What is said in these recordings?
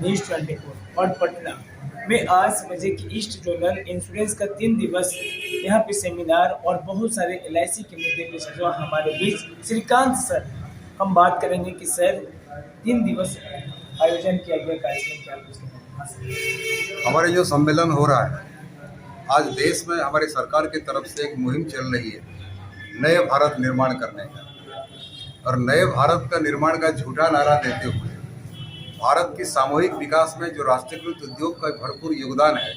News 24 और पटना में आज समझे कि ईस्ट जोनल इंश्योरेंस का 3 दिवस यहाँ पे सेमिनार और बहुत सारे LIC के मुद्दे पे सर हमारे बीच श्रीकांत सर हम बात करेंगे कि सर 3 दिवस आयोजन किया गया कार्यक्रम क्या कुछ हमारे जो सम्मेलन हो रहा है आज देश में हमारी सरकार की तरफ से एक मुहिम चल रही है नए भारत निर्माण करने का, और नए भारत का निर्माण का झूठा नारा देते हुए भारत की सामूहिक विकास में जो राष्ट्रीयकृत उद्योग का भरपूर योगदान है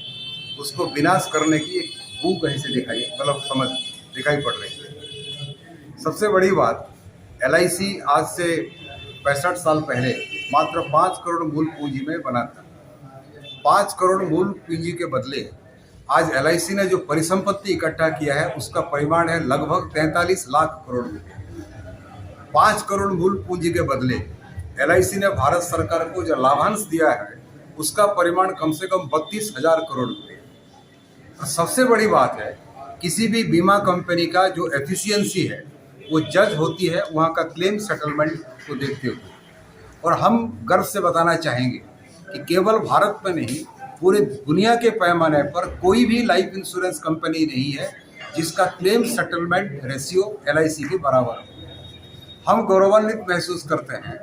उसको विनाश करने की एक भूख कहीं से दिखाई पड़ रही है। सबसे बड़ी बात, LIC आज से 65 साल पहले मात्र 5 करोड़ मूल पूंजी में बना था। 5 करोड़ मूल पूंजी के बदले आज LIC ने जो परिसंपत्ति इकट्ठा किया है उसका परिमाण है लगभग 43 लाख करोड़ रुपए। 5 करोड़ मूल पूंजी के बदले LIC ने भारत सरकार को जो लाभांश दिया है उसका परिमाण कम से कम 32,000 करोड़ रुपए। सबसे बड़ी बात है, किसी भी बीमा कंपनी का जो एफिशिएंसी है वो जज होती है वहाँ का क्लेम सेटलमेंट को देखते हुए, और हम गर्व से बताना चाहेंगे कि केवल भारत में नहीं पूरे दुनिया के पैमाने पर कोई भी लाइफ इंश्योरेंस कंपनी नहीं है जिसका क्लेम सेटलमेंट रेशियो LIC के बराबर हो। हम गौरवान्वित महसूस करते हैं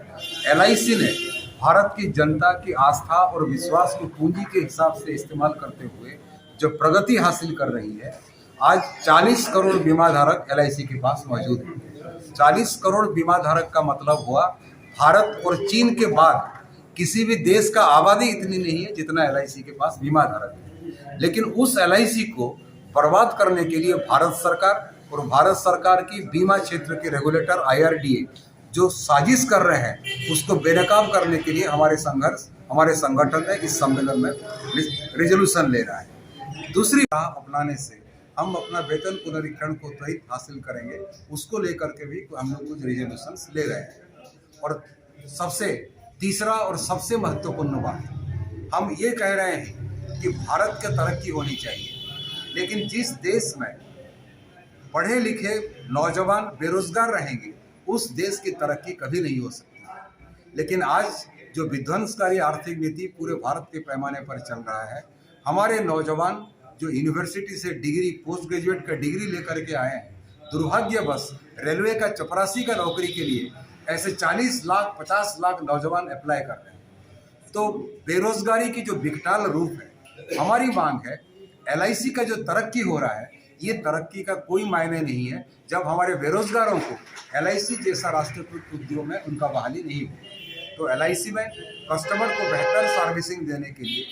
LIC ने भारत की जनता की आस्था और विश्वास को पूंजी के हिसाब से इस्तेमाल करते हुए जो प्रगति हासिल कर रही है। आज 40 करोड़ बीमा धारक LIC के पास मौजूद है। 40 करोड़ बीमा धारक का मतलब हुआ भारत और चीन के बाद किसी भी देश का आबादी इतनी नहीं है जितना LIC के पास बीमा धारक है। लेकिन उस LIC को बर्बाद करने के लिए भारत सरकार और भारत सरकार की बीमा क्षेत्र के रेगुलेटर IRDA जो साजिश कर रहे हैं उसको बेनकाब करने के लिए हमारे संगठन ने इस सम्मेलन में रेजोल्यूशन ले रहा है। दूसरी राह अपनाने से हम अपना वेतन पुनरीक्षण को त्वरित हासिल करेंगे, उसको लेकर के भी हम लोग कुछ रेजोल्यूशन ले रहे हैं। और तीसरा और सबसे महत्वपूर्ण बात, हम ये कह रहे हैं कि भारत की तरक्की होनी चाहिए, लेकिन जिस देश में पढ़े लिखे नौजवान बेरोजगार रहेंगे उस देश की तरक्की कभी नहीं हो सकती। लेकिन आज जो विध्वंसकारी आर्थिक नीति पूरे भारत के पैमाने पर चल रहा है, हमारे नौजवान जो यूनिवर्सिटी से डिग्री, पोस्ट ग्रेजुएट का डिग्री लेकर के आए हैं, दुर्भाग्यवश रेलवे का चपरासी का नौकरी के लिए ऐसे 40 लाख 50 लाख नौजवान अप्लाई कर रहे हैं। तो बेरोजगारी की जो विकटाल रूप है, हमारी मांग है LIC का जो तरक्की हो रहा है ये तरक्की का कोई मायने नहीं है जब हमारे बेरोजगारों को LIC जैसा राष्ट्रीयकृत उद्योग में उनका बहाली नहीं हो। तो LIC में कस्टमर को बेहतर सर्विसिंग देने के लिए,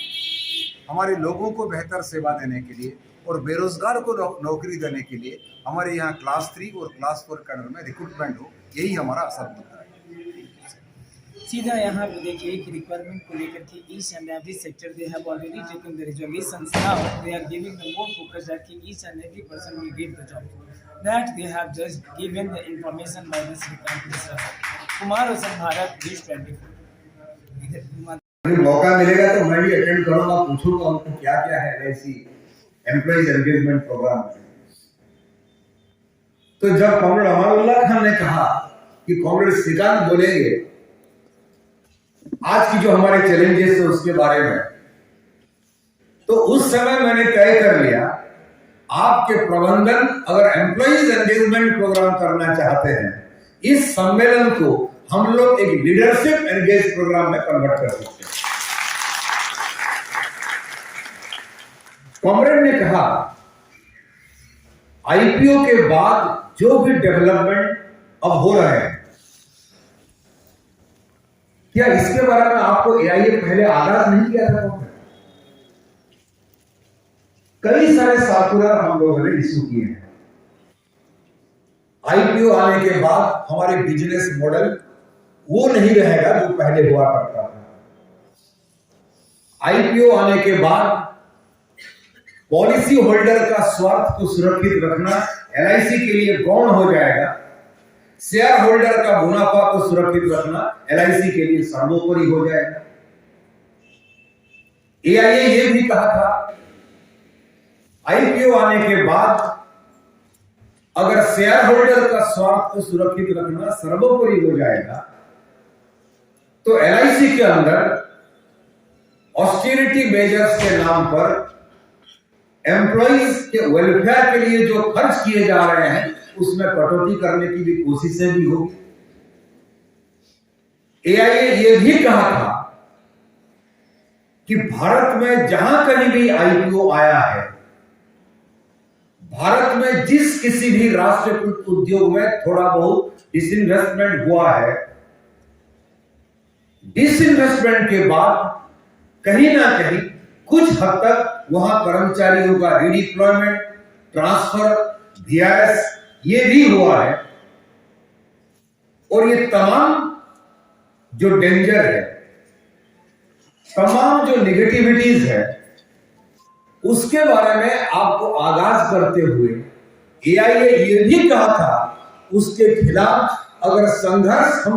हमारे लोगों को बेहतर सेवा देने के लिए और बेरोजगार को नौकरी देने के लिए हमारे यहाँ क्लास 3 और क्लास 4 कैडर में रिक्रूटमेंट हो, यही हमारा असर मुद्दा है। सीधा यहाँ पे देखिए कि रिक्वायरमेंट को लेकर के each and every sector they have already taken the resolutions. Now they are giving the more focus that each and every person will get the job. That they have just given the information by this Shrikant Kumar Hasan Bharat News 24. मौका मिलेगा तो मैं भी attend करूंगा, पूछूंगा उनको क्या क्या है LIC एम्प्लॉइज एंगेजमेंट प्रोग्राम में। तो जब कॉमरेड अमानुल्लाह खान ने कहा कि कॉमरेड श्रीकांत बोलेंगे आज की जो हमारे चैलेंजेस है उसके बारे में, तो उस समय मैंने तय कर लिया आपके प्रबंधन अगर एम्प्लॉइज एंगेजमेंट प्रोग्राम करना चाहते हैं, इस सम्मेलन को हम लोग एक लीडरशिप एंगेज प्रोग्राम में कन्वर्ट कर सकते हैं। कॉमरेड ने कहा IPO के बाद जो भी डेवलपमेंट अब हो रहे हैं, क्या इसके बारे में आपको AIA पहले आगाह नहीं किया था? कई सारे सर्कुलर हम लोगों ने इश्यू किए हैं। IPO आने के बाद हमारे बिजनेस मॉडल वो नहीं रहेगा जो पहले हुआ करता था। IPO आने के बाद पॉलिसी होल्डर का स्वार्थ को सुरक्षित रखना LIC के लिए गौण हो जाएगा। शेयर होल्डर का मुनाफा को सुरक्षित रखना LIC के लिए सर्वोपरि हो जाएगा। AIA ये भी कहा था IPO आने के बाद अगर शेयर होल्डर का स्वार्थ को सुरक्षित रखना सर्वोपरि हो जाएगा तो LIC के अंदर ऑस्टेरिटी मेजर्स के नाम पर एम्प्लॉइज के वेलफेयर के लिए जो खर्च किए जा रहे हैं उसमें कटौती करने की भी कोशिशें भी होगी। एआईए ये भी कहा था कि भारत में जहां कहीं भी आईपीओ आया है, भारत में जिस किसी भी राष्ट्रीयकृत उद्योग में थोड़ा बहुत डिसइन्वेस्टमेंट हुआ है, डिसइन्वेस्टमेंट के बाद कहीं ना कहीं कुछ हद तक वहां कर्मचारियों का रिडिप्लॉयमेंट, ट्रांसफर, वीआरएस ये भी हुआ है। और ये तमाम जो डेंजर है, तमाम जो नेगेटिविटीज है, उसके बारे में आपको आगाज करते हुए एआईए ये भी कहा था उसके खिलाफ अगर संघर्ष हम